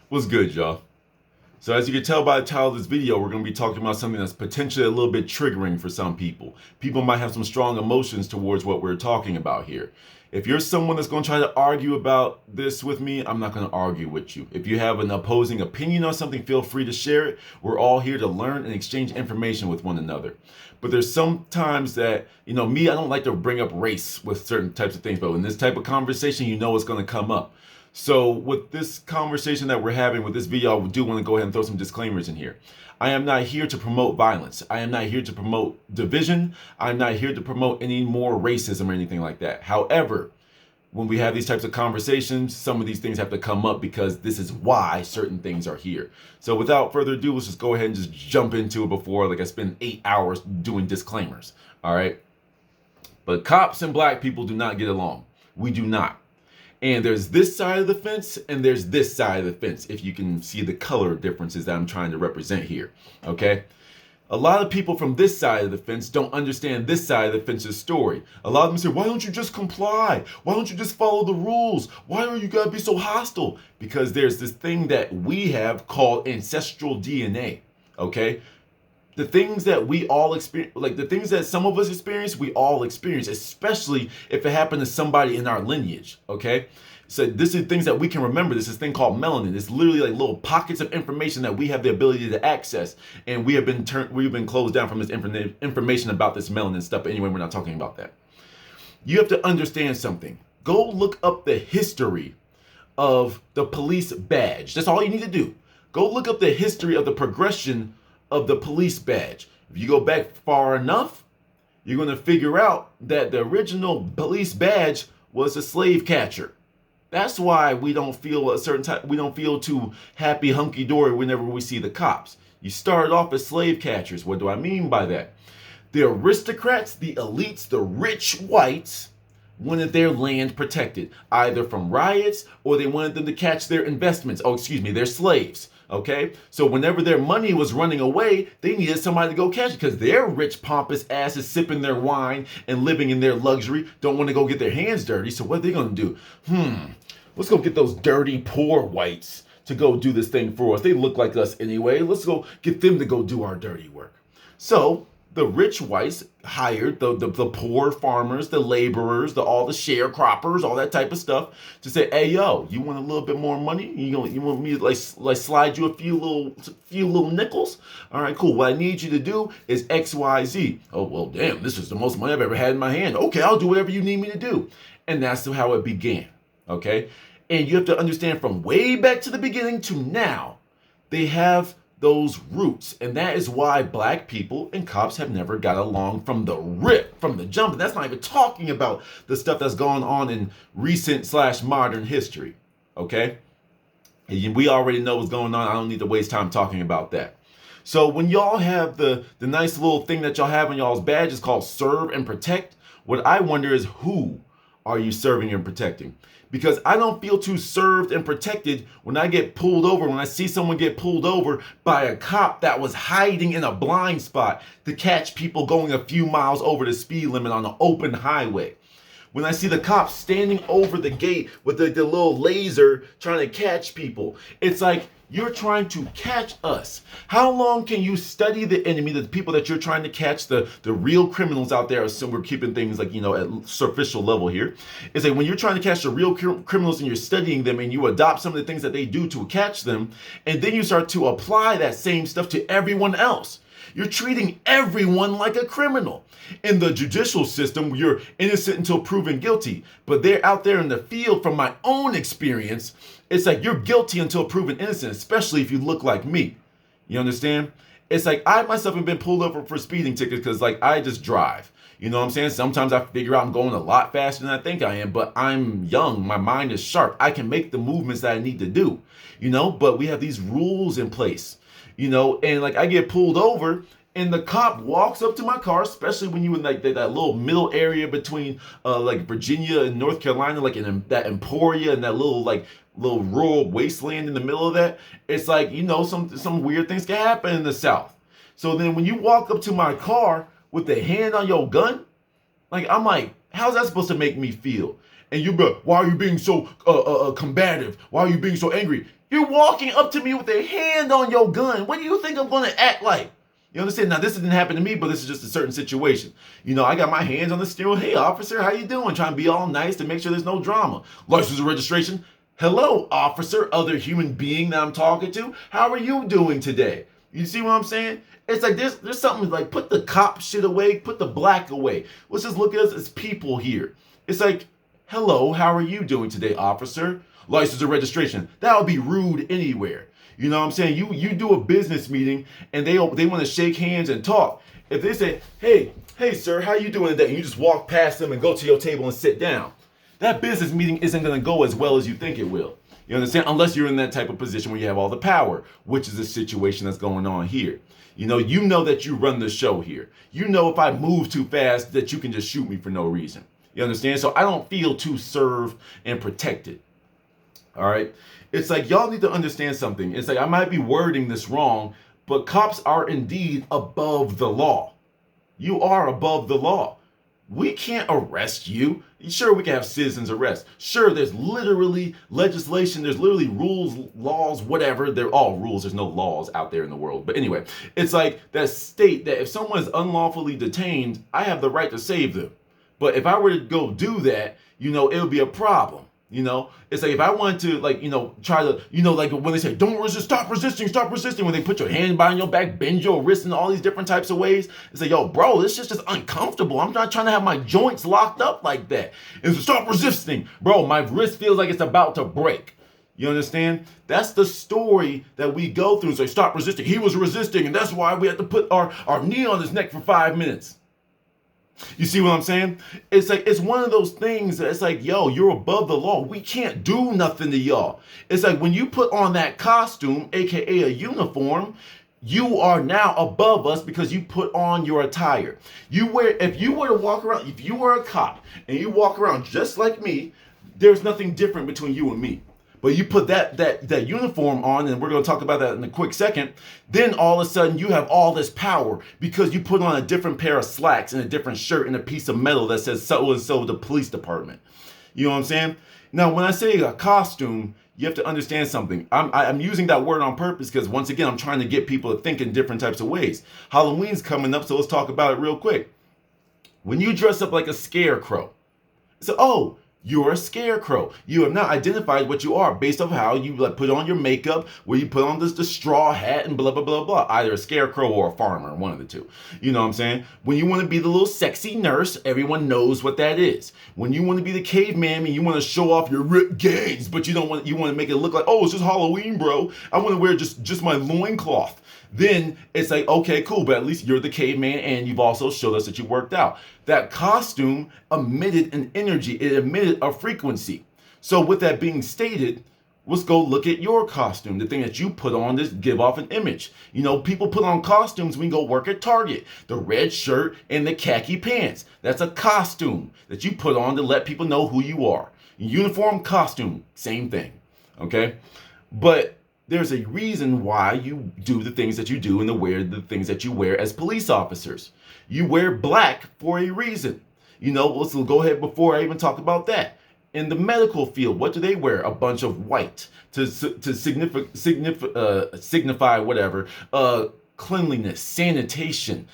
What's good, y'all? So as you can tell by the title of this video, we're going to be talking about something that's potentially a little bit triggering for some people. People might have some strong emotions towards what we're talking about here. If you're someone that's going to try to argue about this with me, I'm not going to argue with you. If you have an opposing opinion on something, feel free to share it. We're all here to learn and exchange information with one another. But there's sometimes that, me, I don't like to bring up race with certain types of things, but in this type of conversation, it's going to come up. So with this conversation that we're having with this video, I do want to go ahead and throw some disclaimers in here. I am not here to promote violence. I am not here to promote division. I'm not here to promote any more racism or anything like that. However, when we have these types of conversations, some of these things have to come up because this is why certain things are here. So without further ado, let's just go ahead and just jump into it before I spend 8 hours doing disclaimers. All right. But cops and black people do not get along. We do not. And there's this side of the fence and there's this side of the fence, if you can see the color differences that I'm trying to represent here, okay? A lot of people from this side of the fence don't understand this side of the fence's story. A lot of them say, why don't you just comply? Why don't you just follow the rules? Why are you gotta be so hostile? Because there's this thing that we have called ancestral DNA, okay? The things that we all experience, like the things that some of us experience, we all experience, especially if it happened to somebody in our lineage, okay? So this is things that we can remember. This is a thing called melanin. It's literally like little pockets of information that we have the ability to access. And we've been closed down from this information about this melanin stuff. But anyway, we're not talking about that. You have to understand something. Go look up the history of the police badge. That's all you need to do. Go look up the history of the progression of the police badge. If you go back far enough, you're going to figure out that the original police badge was a slave catcher. That's why we don't feel a certain type, we don't feel too happy hunky-dory whenever we see the cops. You started off as slave catchers. What do I mean by that? The aristocrats, the elites, the rich whites wanted their land protected, either from riots or they wanted them to catch their investments. Their slaves. Okay, so whenever their money was running away, they needed somebody to go catch it because their rich, pompous asses sipping their wine and living in their luxury don't want to go get their hands dirty. So what are they going to do? Let's go get those dirty, poor whites to go do this thing for us. They look like us anyway. Let's go get them to go do our dirty work. So the rich whites hired the poor farmers, the laborers, all the sharecroppers, all that type of stuff to say, hey, yo, you want a little bit more money? You want me to like slide you a few little nickels? All right, cool. What I need you to do is X, Y, Z. Oh, well, damn, this is the most money I've ever had in my hand. Okay, I'll do whatever you need me to do. And that's how it began, okay? And you have to understand from way back to the beginning to now, they have those roots. And that is why black people and cops have never got along from the rip, from the jump. And that's not even talking about the stuff that's gone on in recent/modern history. Okay? And we already know what's going on. I don't need to waste time talking about that. So when y'all have the nice little thing that y'all have on y'all's badges called serve and protect, what I wonder is who are you serving and protecting? Because I don't feel too served and protected when I get pulled over, when I see someone get pulled over by a cop that was hiding in a blind spot to catch people going a few miles over the speed limit on an open highway. When I see the cops standing over the gate with the little laser trying to catch people, it's like, you're trying to catch us. How long can you study the enemy, the people that you're trying to catch, the real criminals out there? So we're keeping things like, at superficial level here. It's like when you're trying to catch the real criminals and you're studying them and you adopt some of the things that they do to catch them, and then you start to apply that same stuff to everyone else. You're treating everyone like a criminal. In the judicial system, you're innocent until proven guilty. But they're out there in the field, from my own experience, it's like you're guilty until proven innocent, especially if you look like me. You understand? It's like I myself have been pulled over for speeding tickets because I just drive. You know what I'm saying? Sometimes I figure out I'm going a lot faster than I think I am, but I'm young. My mind is sharp. I can make the movements that I need to do, but we have these rules in place. And I get pulled over and the cop walks up to my car, especially when you in that little middle area between Virginia and North Carolina, in that Emporia and that little rural wasteland in the middle of that. It's like, some weird things can happen in the South. So then when you walk up to my car with the hand on your gun, I'm like, how's that supposed to make me feel? And you be like, why are you being so combative? Why are you being so angry? You're walking up to me with a hand on your gun. What do you think I'm going to act like? You understand? Now, this didn't happen to me, but this is just a certain situation. I got my hands on the steering wheel. Hey, officer, how you doing? Trying to be all nice to make sure there's no drama. License and registration. Hello, officer, other human being that I'm talking to. How are you doing today? You see what I'm saying? It's like there's something like, put the cop shit away, put the black away. Let's just look at us as people here. It's like, hello, how are you doing today, officer? License or registration. That would be rude anywhere. You know what I'm saying? You do a business meeting and they want to shake hands and talk. If they say, hey sir, how you doing today? And you just walk past them and go to your table and sit down. That business meeting isn't going to go as well as you think it will. You understand? Unless you're in that type of position where you have all the power, which is the situation that's going on here. You know that you run the show here. You know if I move too fast that you can just shoot me for no reason. You understand? So I don't feel too served and protected. All right? It's like, y'all need to understand something. It's like, I might be wording this wrong, but cops are indeed above the law. You are above the law. We can't arrest you. Sure, we can have citizens arrest. Sure, there's literally legislation, there's literally rules, laws, whatever. They're all rules. There's no laws out there in the world. But anyway, it's like that state that if someone is unlawfully detained, I have the right to save them. But if I were to go do that, it would be a problem. It's like if I wanted to, try to, like when they say, don't resist, stop resisting, when they put your hand behind your back, bend your wrist in all these different types of ways. It's like, yo, bro, this is just uncomfortable. I'm not trying to have my joints locked up like that. And so stop resisting. Bro, my wrist feels like it's about to break. You understand? That's the story that we go through. So stop resisting. He was resisting, and that's why we had to put our knee on his neck for 5 minutes. You see what I'm saying? It's like, it's one of those things that it's like, yo, you're above the law. We can't do nothing to y'all. It's like when you put on that costume, aka a uniform, you are now above us because you put on your attire. If you were to walk around, if you were a cop and you walk around just like me, there's nothing different between you and me. But you put that uniform on, and we're going to talk about that in a quick second, then all of a sudden you have all this power because you put on a different pair of slacks and a different shirt and a piece of metal that says so-and-so the police department. You know what I'm saying? Now, when I say a costume, you have to understand something. I'm using that word on purpose because, once again, I'm trying to get people to think in different types of ways. Halloween's coming up, so let's talk about it real quick. When you dress up like a scarecrow, so, you're a scarecrow. You have not identified what you are based off how you put on your makeup, where you put on the straw hat and blah, blah, blah, blah. Either a scarecrow or a farmer, one of the two. You know what I'm saying? When you want to be the little sexy nurse, everyone knows what that is. When you want to be the caveman and you want to show off your ripped gains, but you want to make it look like, oh, it's just Halloween, bro. I want to wear just my loincloth. Then it's like, okay, cool, but at least you're the caveman and you've also showed us that you worked out. That costume emitted an energy, it emitted a frequency. So with that being stated, let's go look at your costume, the thing that you put on to give off an image. People put on costumes when you go work at Target. The red shirt and the khaki pants. That's a costume that you put on to let people know who you are. Uniform costume, same thing, okay? But there's a reason why you do the things that you do and wear the things that you wear as police officers. You wear black for a reason. Let's go ahead before I even talk about that. In the medical field, what do they wear? A bunch of white to signify whatever, cleanliness, sanitation,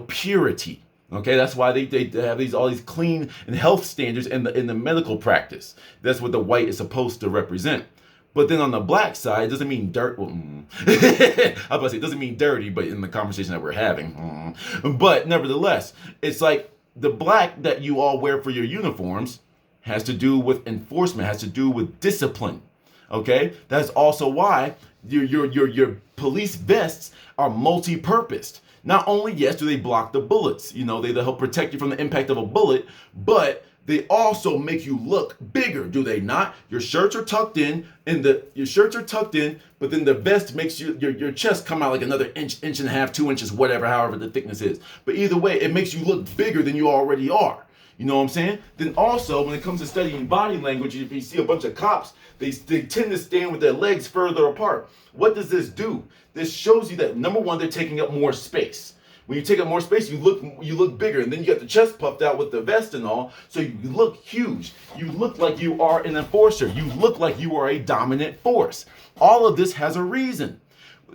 purity. Okay, that's why they have all these clean and health standards in the medical practice. That's what the white is supposed to represent. But then on the black side, it doesn't mean dirt. I was about to say, it doesn't mean dirty, but in the conversation that we're having. But nevertheless, it's like the black that you all wear for your uniforms has to do with enforcement, has to do with discipline. Okay? That's also why your police vests are multi-purposed. Not only, yes, do they block the bullets, they help protect you from the impact of a bullet, but they also make you look bigger, do they not? Your shirts are tucked in, but then the vest makes your chest come out like another inch and a half, 2 inches, whatever, however the thickness is. But either way, it makes you look bigger than you already are. You know what I'm saying? Then also, when it comes to studying body language, if you see a bunch of cops, they tend to stand with their legs further apart. What does this do? This shows you that, number one, they're taking up more space. When you take up more space, you look bigger, and then you got the chest puffed out with the vest and all, so you look huge. You look like you are an enforcer. You look like you are a dominant force. All of this has a reason.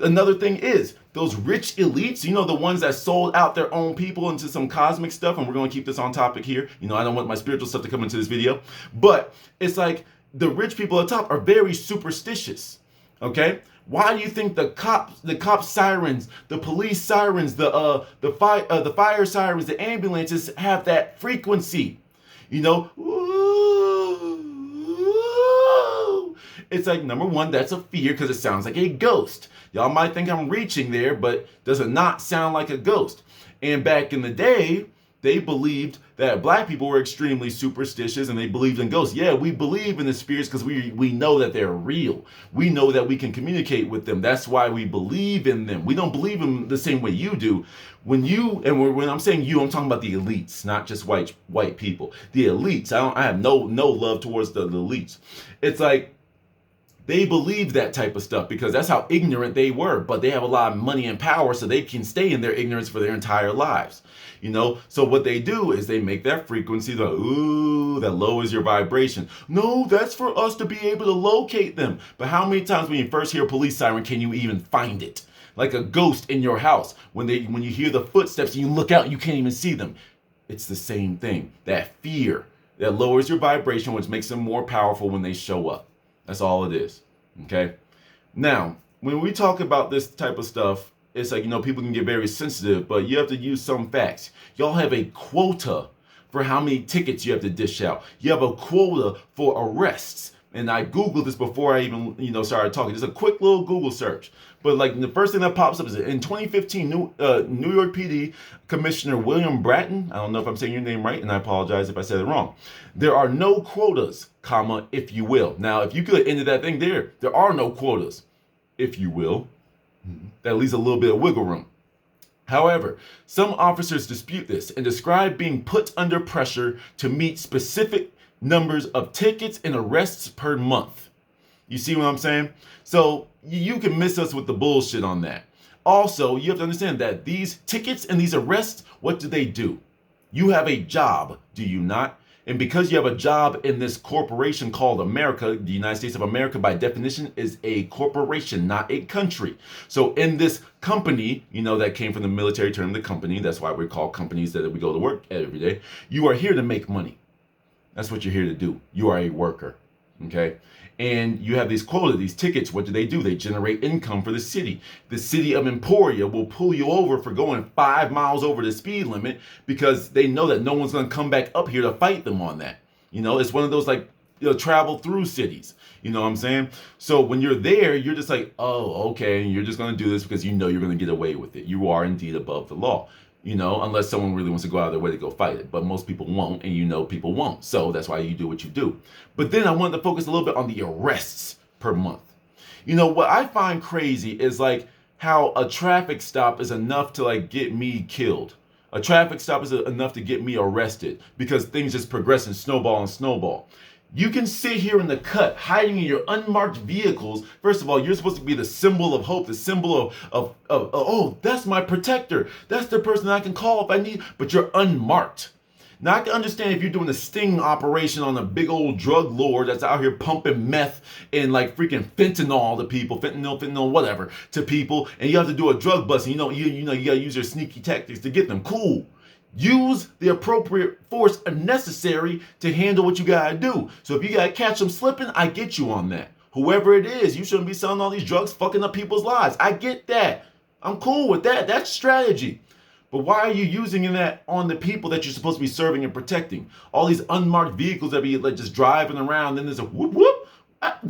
Another thing is those rich elites, the ones that sold out their own people into some cosmic stuff, and we're going to keep this on topic here. I don't want my spiritual stuff to come into this video, but it's like the rich people at the top are very superstitious. Okay? Why do you think the cop sirens, the police sirens, the fire sirens, the ambulances have that frequency? It's like, number one, that's a fear because it sounds like a ghost. Y'all might think I'm reaching there, but does it not sound like a ghost? And back in the day, they believed that black people were extremely superstitious and they believed in ghosts. Yeah, we believe in the spirits because we know that they're real. We know that we can communicate with them. That's why we believe in them. We don't believe in them the same way you do. When I'm saying you, I'm talking about the elites, not just white people. The elites. I have no love towards the elites. It's like they believe that type of stuff because that's how ignorant they were, but they have a lot of money and power, so they can stay in their ignorance for their entire lives. So what they do is they make that frequency, that lowers your vibration. No, that's for us to be able to locate them. But how many times when you first hear a police siren can you even find it? Like a ghost in your house. When you hear the footsteps and you look out and you can't even see them. It's the same thing. That fear that lowers your vibration, which makes them more powerful when they show up. That's all it is. Okay? Now, when we talk about this type of stuff, it's like, people can get very sensitive, but you have to use some facts. Y'all have a quota for how many tickets you have to dish out. You have a quota for arrests. And I Googled this before I even, started talking. Just a quick little Google search. But like the first thing that pops up is in 2015, New York PD Commissioner William Bratton, I don't know if I'm saying your name right, and I apologize if I said it wrong. There are no quotas, if you will. Now, if you could end that thing there are no quotas, if you will. That leaves a little bit of wiggle room. However, some officers dispute this and describe being put under pressure to meet specific numbers of tickets and arrests per month. You see what I'm saying? So you can miss us with the bullshit on that. Also, you have to understand that these tickets and these arrests, what do? You have a job, do you not? And because you have a job in this corporation called America, the United States of America, by definition, is a corporation, not a country. So in this company, that came from the military term, the company, that's why we call companies that we go to work at every day. You are here to make money. That's what you're here to do. You are a worker, okay? And you have these quotas, these tickets. What do? They generate income for the city. The city of Emporia will pull you over for going 5 miles over the speed limit because they know that no one's going to come back up here to fight them on that. It's one of those travel through cities. You know what I'm saying? So when you're there, you're just like, oh, okay, and you're just going to do this because you're going to get away with it. You are indeed above the law. Unless someone really wants to go out of their way to go fight it. But most people won't, and people won't. So that's why you do what you do. But then I wanted to focus a little bit on the arrests per month. What I find crazy is like how a traffic stop is enough to get me killed. A traffic stop is enough to get me arrested because things just progress and snowball. You can sit here in the cut, hiding in your unmarked vehicles. First of all, you're supposed to be the symbol of hope, the symbol of oh, that's my protector. That's the person I can call if I need, but you're unmarked. Now, I can understand if you're doing a sting operation on a big old drug lord that's out here pumping meth and freaking fentanyl to people, fentanyl, whatever, to people, and you have to do a drug bust, and you got to use your sneaky tactics to get them. Cool. Use the appropriate force necessary to handle what you gotta do. So if you gotta catch them slipping, I get you on that. Whoever it is, you shouldn't be selling all these drugs, fucking up people's lives. I get that. I'm cool with that. That's strategy. But why are you using that on the people that you're supposed to be serving and protecting? All these unmarked vehicles that be just driving around, then there's a whoop whoop.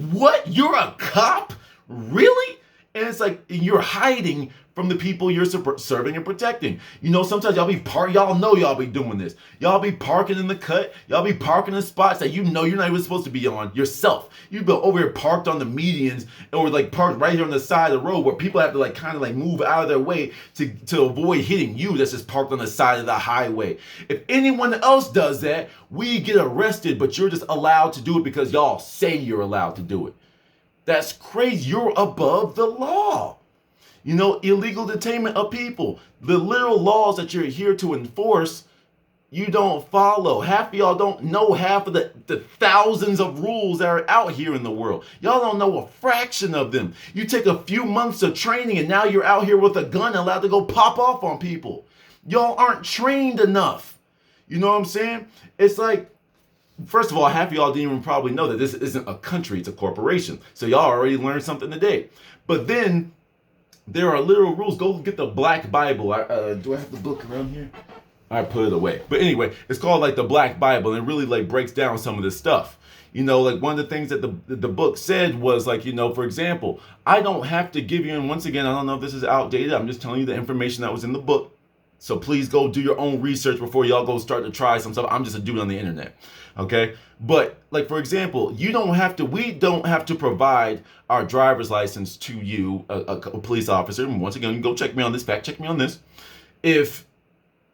What? You're a cop? Really? And it's like you're hiding from the people you're serving and protecting. Sometimes y'all know y'all be doing this. Y'all be parking in the cut. Y'all be parking in spots that you're not even supposed to be on yourself. You've been over here parked on the medians or parked right here on the side of the road where people have to move out of their way to avoid hitting you that's just parked on the side of the highway. If anyone else does that, we get arrested, but you're just allowed to do it because y'all say you're allowed to do it. That's crazy. You're above the law. Illegal detainment of people. The literal laws that you're here to enforce, you don't follow. Half of y'all don't know half of the thousands of rules that are out here in the world. Y'all don't know a fraction of them. You take a few months of training and now you're out here with a gun allowed to go pop off on people. Y'all aren't trained enough. You know what I'm saying? It's like, first of all, half of y'all didn't even probably know that this isn't a country, it's a corporation. So y'all already learned something today. But then there are literal rules. Go get the Black Bible. Do I have the book around here? I put it away. But anyway, it's called like the Black Bible, and it really like breaks down some of this stuff. Like one of the things that the book said was like, for example, I don't have to give you, and once again, I don't know if this is outdated. I'm just telling you the information that was in the book. So please go do your own research before y'all go start to try some stuff. I'm just a dude on the internet. Okay. But like, for example, we don't have to provide our driver's license to you, a police officer. And once again, go check me on this, fact check me on this. If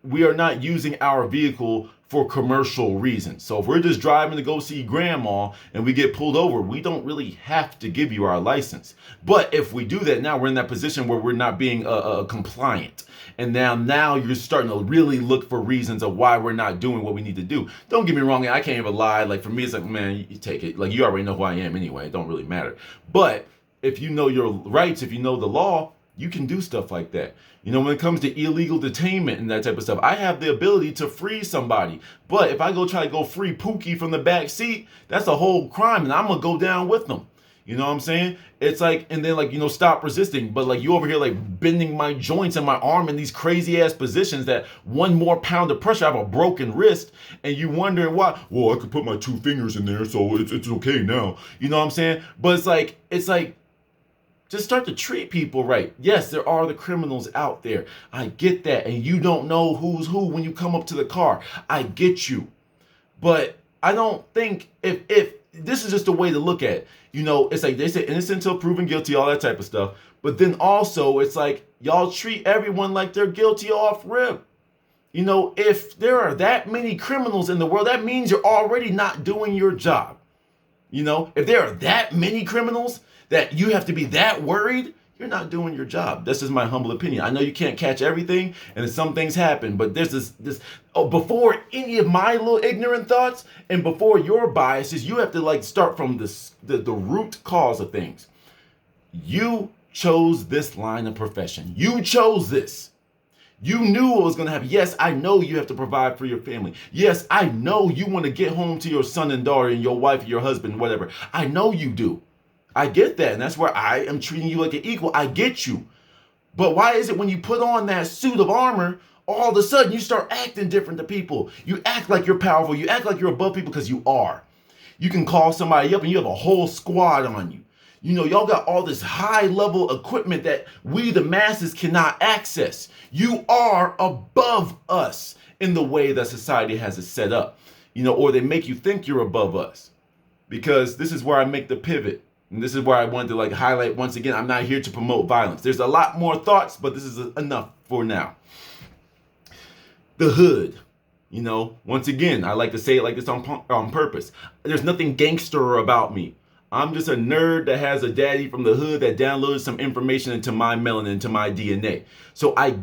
we are not using our vehicle for commercial reasons. So if we're just driving to go see grandma and we get pulled over, we don't really have to give you our license. But if we do that, now we're in that position where we're not being compliant. And now you're starting to really look for reasons of why we're not doing what we need to do. Don't get me wrong, I can't even lie. Like for me, it's like, man, you take it. Like you already know who I am anyway. It don't really matter. But if you know your rights, if you know the law, you can do stuff like that. When it comes to illegal detainment and that type of stuff, I have the ability to free somebody. But if I try to go free Pookie from the back seat, that's a whole crime, and I'm gonna go down with them. You know what I'm saying? It's like, and then like, stop resisting. But like you over here like bending my joints and my arm in these crazy ass positions that one more pound of pressure, I have a broken wrist, and you wondering why. Well, I could put my 2 fingers in there, so it's okay now. You know what I'm saying? But it's like, just start to treat people right. Yes, there are the criminals out there. I get that. And you don't know who's who when you come up to the car. I get you. But I don't think if this is just a way to look at it. It's like they say innocent until proven guilty, all that type of stuff. But then also it's like y'all treat everyone like they're guilty off rip. If there are that many criminals in the world, that means you're already not doing your job. If there are that many criminals that you have to be that worried, you're not doing your job. That's just my humble opinion. I know you can't catch everything, and some things happen, but there's this before any of my little ignorant thoughts and before your biases, you have to like start from the root cause of things. You chose this line of profession. You chose this. You knew what was going to happen. Yes, I know you have to provide for your family. Yes, I know you want to get home to your son and daughter and your wife, your husband, whatever. I know you do. I get that, and that's where I am treating you like an equal. I get you. But why is it when you put on that suit of armor, all of a sudden you start acting different to people? You act like you're powerful. You act like you're above people because you are. You can call somebody up and you have a whole squad on you. Y'all got all this high-level equipment that we, the masses, cannot access. You are above us in the way that society has it set up. Or they make you think you're above us. Because this is where I make the pivot. And this is where I wanted to like highlight once again, I'm not here to promote violence. There's a lot more thoughts, but this is enough for now. The hood. Once again, I like to say it like this on purpose. There's nothing gangster about me. I'm just a nerd that has a daddy from the hood that downloaded some information into my melanin, into my DNA. So I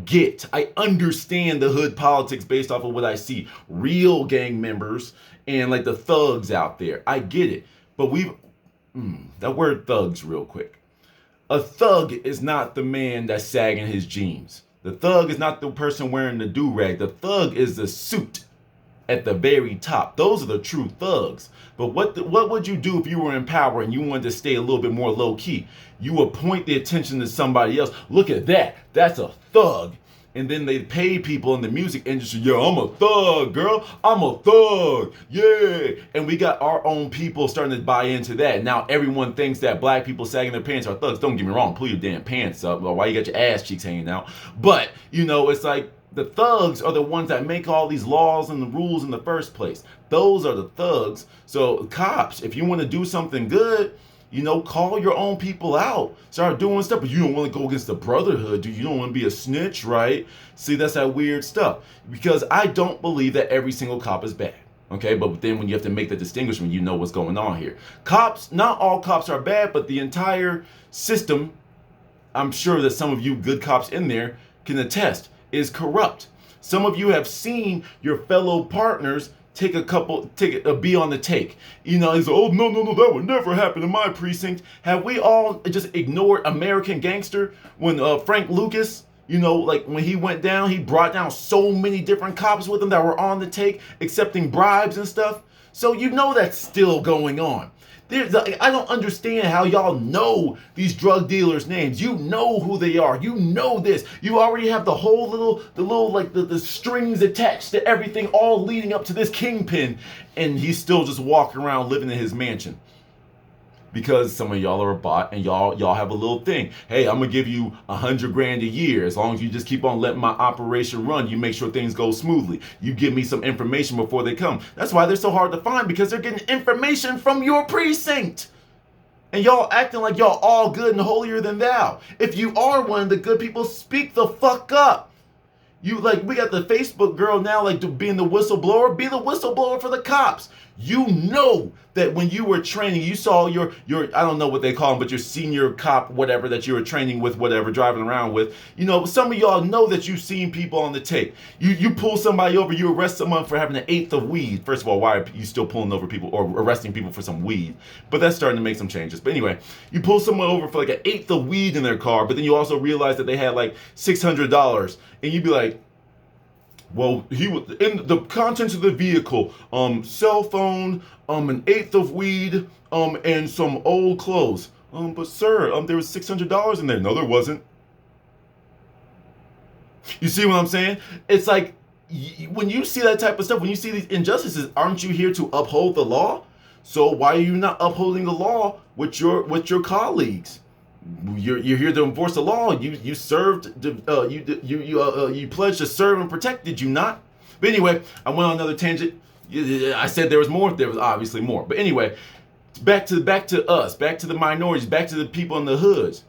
understand the hood politics based off of what I see. Real gang members and like the thugs out there. I get it. But that word thugs real quick. A thug is not the man that's sagging his jeans. The thug is not the person wearing the do-rag. The thug is the suit at the very top. Those are the true thugs. But what would you do if you were in power and you wanted to stay a little bit more low-key? You would point the attention to somebody else. Look at that. That's a thug. And then they pay people in the music industry, yo, I'm a thug, girl. I'm a thug. Yeah. And we got our own people starting to buy into that. Now everyone thinks that black people sagging their pants are thugs. Don't get me wrong. Pull your damn pants up. Why you got your ass cheeks hanging out? But, it's like the thugs are the ones that make all these laws and the rules in the first place. Those are the thugs. So cops, if you want to do something good, call your own people out. Start doing stuff, but you don't want to go against the brotherhood, dude. You don't want to be a snitch, right? See, that's that weird stuff. Because I don't believe that every single cop is bad. Okay, but then when you have to make the distinguishment, you know what's going on here. Cops, not all cops are bad, but the entire system I'm sure that some of you good cops in there can attest, is corrupt. Some of you have seen your fellow partners take a be on the take. You know, he's like, oh, no, that would never happen in my precinct. Have we all just ignored American Gangster when Frank Lucas, you know, like when he went down, he brought down so many different cops with him that were on the take, accepting bribes and stuff. So you know that's still going on. I don't understand how y'all know these drug dealers' names. You know who they are. You know this. You already have the whole the strings attached to everything, all leading up to this kingpin, and he's still just walking around living in his mansion. Because some of y'all are a bot and y'all have a little thing. Hey, I'm gonna give you $100,000 a year as long as you just keep on letting my operation run. You make sure things go smoothly. You give me some information before they come. That's why they're so hard to find, because they're getting information from your precinct. And y'all acting like y'all all good and holier than thou. If you are one of the good people, speak the fuck up. You we got the Facebook girl now being the whistleblower. Be the whistleblower for the cops. You know that when you were training, you saw your I don't know what they call them, but your senior cop, whatever, that you were training with, whatever, driving around with. You know, some of y'all know that you've seen people on the take. You pull somebody over, you arrest someone for having an eighth of weed. First of all, why are you still pulling over people or arresting people for some weed? But that's starting to make some changes. But anyway, you pull someone over for an eighth of weed in their car, but then you also realize that they had $600, and you'd be like, well, he was in the contents of the vehicle, cell phone, an eighth of weed, and some old clothes. But sir, there was $600 in there. No, there wasn't. You see what I'm saying? It's like, when you see that type of stuff, when you see these injustices, aren't you here to uphold the law? So why are you not upholding the law with your colleagues? You're here to enforce the law. You served. You pledged to serve and protect. Did you not? But anyway, I went on another tangent. I said there was more. There was obviously more. But anyway, back to us. Back to the minorities. Back to the people in the hoods.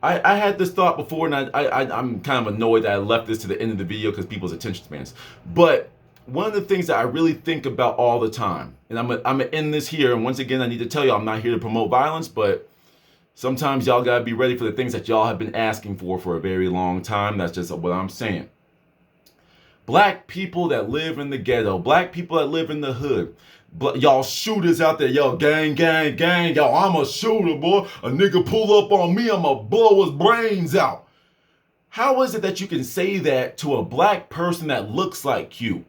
I had this thought before, and I'm kind of annoyed that I left this to the end of the video because people's attention spans. But one of the things that I really think about all the time, and I'm gonna end this here. And once again, I need to tell you, I'm not here to promote violence, but sometimes y'all gotta be ready for the things that y'all have been asking for a very long time. That's just what I'm saying. Black people that live in the ghetto, black people that live in the hood, y'all shooters out there, yo, gang, yo, I'm a shooter, boy. A nigga pull up on me, I'ma blow his brains out. How is it that you can say that to a black person that looks like you?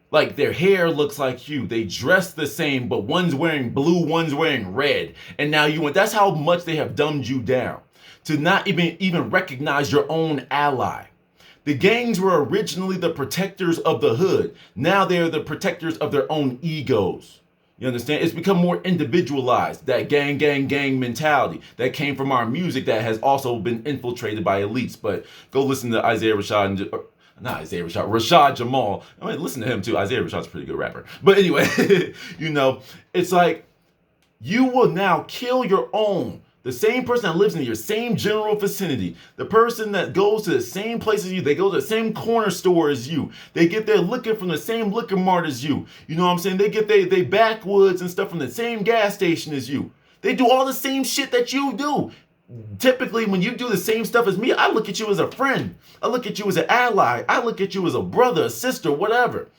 Like their hair looks like you. They dress the same, but one's wearing blue, one's wearing red. And now that's how much they have dumbed you down. To not even recognize your own ally. The gangs were originally the protectors of the hood. Now they're the protectors of their own egos. You understand? It's become more individualized. That gang mentality that came from our music that has also been infiltrated by elites. But go listen to Rashad Jamal. I mean, listen to him too. Isaiah Rashad's a pretty good rapper. But anyway, it's like you will now kill your own. The same person that lives in your same general vicinity, the person that goes to the same place as you, they go to the same corner store as you, they get their liquor from the same liquor mart as you. You know what I'm saying? They get they backwoods and stuff from the same gas station as you. They do all the same shit that you do. Typically, when you do the same stuff as me, I look at you as a friend. I look at you as an ally. I look at you as a brother, a sister, whatever.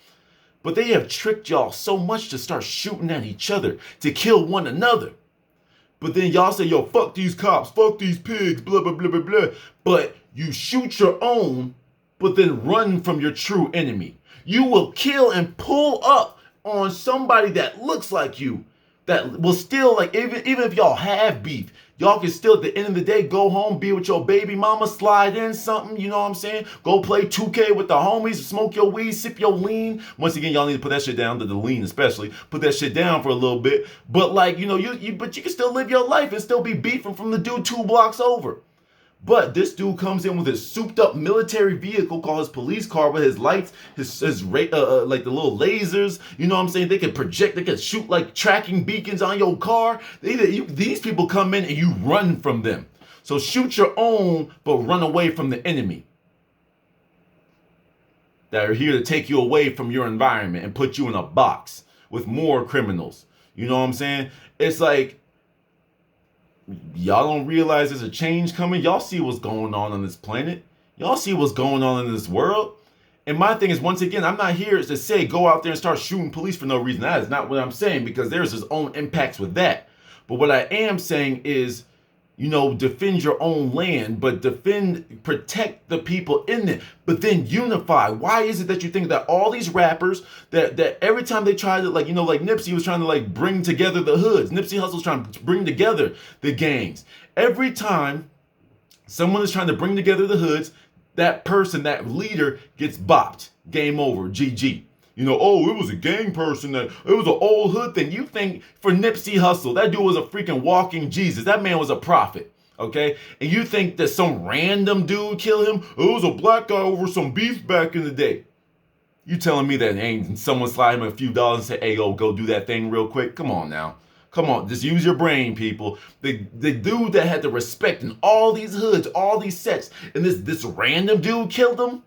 But they have tricked y'all so much to start shooting at each other, to kill one another. But then y'all say, yo, fuck these cops, fuck these pigs, blah, blah, blah, blah, blah. But you shoot your own, but then run from your true enemy. You will kill and pull up on somebody that looks like you, that will still, even if y'all have beef, y'all can still, at the end of the day, go home, be with your baby mama, slide in something, you know what I'm saying? Go play 2K with the homies, smoke your weed, sip your lean. Once again, y'all need to put that shit down, the lean especially. Put that shit down for a little bit. But but you can still live your life and still be beefing from the dude 2 blocks over. But this dude comes in with his souped up military vehicle called his police car with his lights, his like the little lasers. You know what I'm saying? They can project, they can shoot like tracking beacons on your car. These people come in and you run from them. So shoot your own, but run away from the enemy that are here to take you away from your environment and put you in a box with more criminals. You know what I'm saying? It's like, Y'all don't realize there's a change coming. Y'all see what's going on this planet. Y'all see what's going on in this world. And my thing is, once again, I'm not here to say go out there and start shooting police for no reason. That is not what I'm saying, because there's his own impacts with that. But what I am saying is, defend your own land, but protect the people in it, but then unify. Why is it that you think that all these rappers, that every time they try to, like Nipsey was trying to like bring together the hoods, Nipsey Hussle's trying to bring together the gangs. Every time someone is trying to bring together the hoods, that person, that leader gets bopped. Game over, GG. Oh, it was a gang person, it was an old hood thing. You think for Nipsey Hussle, that dude was a freaking walking Jesus. That man was a prophet, okay? And you think that some random dude killed him? It was a black guy over some beef back in the day. You telling me that ain't someone slide him a few dollars and say, hey, go do that thing real quick? Come on now. Come on, just use your brain, people. The dude that had the respect in all these hoods, all these sets, and this random dude killed him?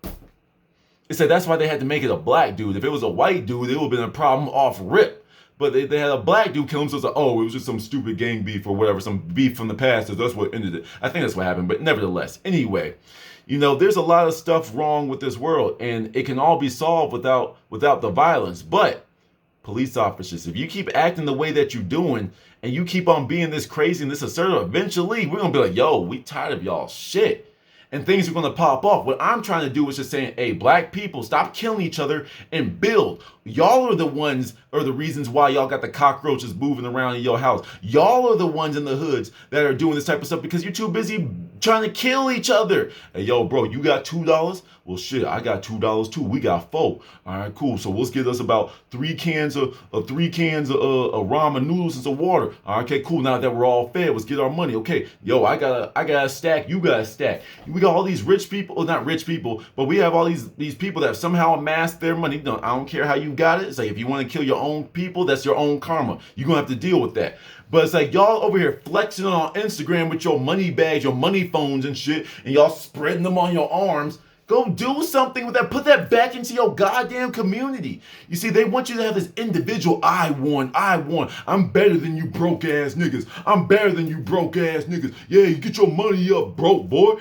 They said that's why they had to make it a black dude. If it was a white dude, it would have been a problem off rip. But they had a black dude kill him, so it's like, oh, it was just some stupid gang beef or whatever, some beef from the past. So that's what ended it. I think that's what happened, but nevertheless. Anyway, there's a lot of stuff wrong with this world, and it can all be solved without the violence. But police officers, if you keep acting the way that you're doing, and you keep on being this crazy and this assertive, eventually we're going to be like, yo, we tired of y'all shit. And things are going to pop off. What I'm trying to do is just saying, hey, black people, stop killing each other and build. Y'all are the ones, or the reasons why y'all got the cockroaches moving around in your house. Y'all are the ones in the hoods that are doing this type of stuff because you're too busy trying to kill each other. Hey, yo, bro, you got $2? Well, shit, I got $2 too. We got 4. All right, cool. So let's get us about 3 cans of ramen noodles and some water. All right, okay, cool. Now that we're all fed, let's get our money. Okay, yo, I got a stack. You got a stack. We got all these rich people, well, not rich people, but we have all these people that have somehow amassed their money. I don't care how you got it. It's like if you want to kill your own people, that's your own karma. You're gonna have to deal with that. But it's like y'all over here flexing on Instagram with your money bags, your money phones and shit, and y'all spreading them on your arms. Go do something with that. Put that back into your goddamn community. You see, they want you to have this individual, I won. I'm better than you broke ass niggas. I'm better than you broke ass niggas. Yeah, you get your money up, broke boy.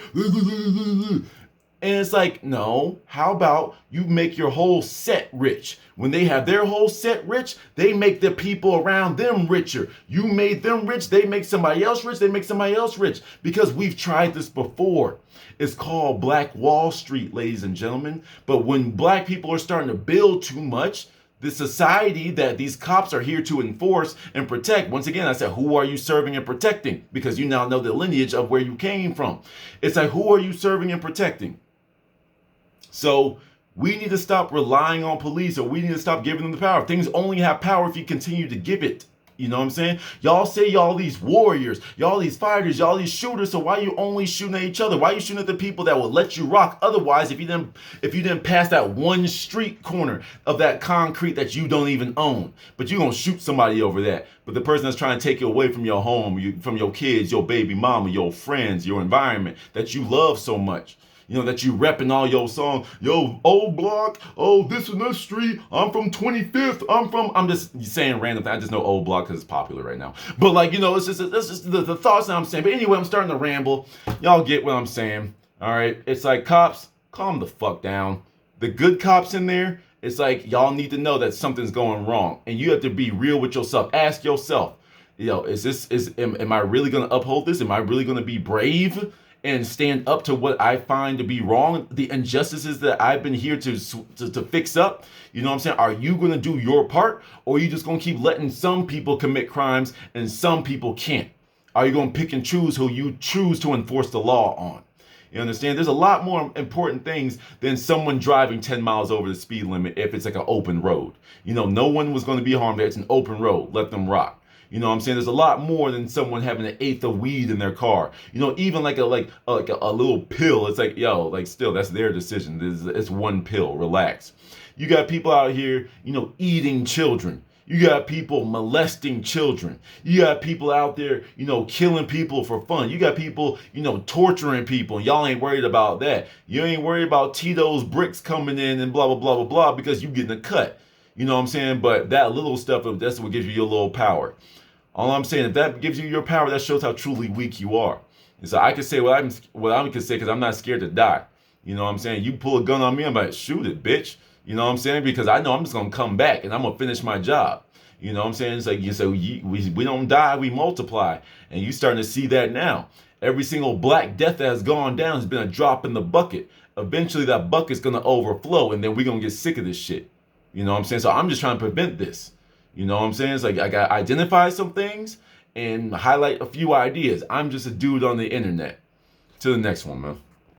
And it's like, no, how about you make your whole set rich? When they have their whole set rich, they make the people around them richer. You made them rich, they make somebody else rich, they make somebody else rich. Because we've tried this before. It's called Black Wall Street, ladies and gentlemen. But when black people are starting to build too much, the society that these cops are here to enforce and protect. Once again, I said, who are you serving and protecting? Because you now know the lineage of where you came from. It's like, who are you serving and protecting? So we need to stop relying on police, or we need to stop giving them the power. Things only have power if you continue to give it. You know what I'm saying? Y'all say y'all these warriors, y'all these fighters, y'all these shooters. So why you only shooting at each other? Why you shooting at the people that will let you rock? Otherwise, if you didn't pass that one street corner of that concrete that you don't even own, but you gonna shoot somebody over that. But the person that's trying to take you away from your home, from your kids, your baby mama, your friends, your environment that you love so much. That you repping all your songs. Yo, old block. Oh, this and this street. I'm from 25th. I'm just saying random things. I just know old block because it's popular right now. But it's just the thoughts that I'm saying. But anyway, I'm starting to ramble. Y'all get what I'm saying. All right. It's like, cops, calm the fuck down. The good cops in there, it's like y'all need to know that something's going wrong. And you have to be real with yourself. Ask yourself, am I really going to uphold this? Am I really going to be brave and stand up to what I find to be wrong, the injustices that I've been here to fix up? You know what I'm saying? Are you going to do your part, or are you just going to keep letting some people commit crimes and some people can't? Are you going to pick and choose who you choose to enforce the law on? You understand? There's a lot more important things than someone driving 10 miles over the speed limit if it's like an open road. No one was going to be harmed there. It's an open road. Let them rock. You know what I'm saying? There's a lot more than someone having an eighth of weed in their car. Even like a little pill. It's like, still, that's their decision. It's one pill. Relax. You got people out here, eating children. You got people molesting children. You got people out there, killing people for fun. You got people, torturing people. Y'all ain't worried about that. You ain't worried about Tito's bricks coming in and blah, blah, blah, blah, blah, because you getting a cut. You know what I'm saying? But that little stuff, that's what gives you your little power. All I'm saying, if that gives you your power, that shows how truly weak you are. And so I can say what I can say because I'm not scared to die. You know what I'm saying? You pull a gun on me, I'm like, shoot it, bitch. You know what I'm saying? Because I know I'm just gonna come back and I'm gonna finish my job. You know what I'm saying? It's like you say, we don't die, we multiply, and you starting to see that now. Every single black death that has gone down has been a drop in the bucket. Eventually, that bucket's gonna overflow, and then we're gonna get sick of this shit. You know what I'm saying? So I'm just trying to prevent this. You know what I'm saying? It's like I got to identify some things and highlight a few ideas. I'm just a dude on the internet. To the next one, man.